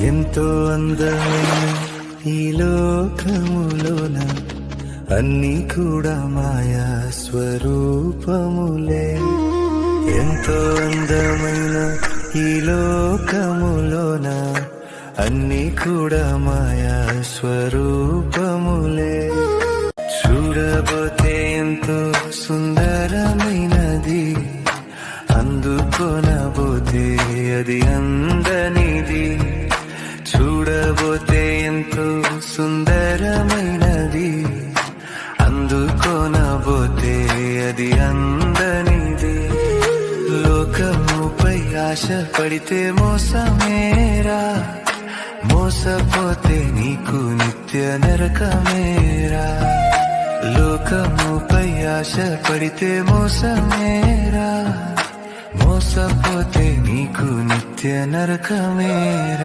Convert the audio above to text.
ఎంతో అందమైన ఈ లోకములోన అన్నీ కూడా మాయా స్వరూపములే. ఎంతో అందమైన ఈ లోకములోన అన్నీ కూడా మాయా స్వరూపములే. చూడబోతే ఎంతో సుందరమైనది, అందుకొనబోతే అది అందనిది. చూడబోతే ఎంతో సుందరమైనది, అందుకొనబోతే అది అందనిది. లోకముపై ఆశ పడితే మోసమేరా, మోసపోతే నీకు నిత్య నరకమేరా. లోకముపై ఆశ పడితే మోసమేరా, మోసపోతే నీకు నిత్య నరకమేరా.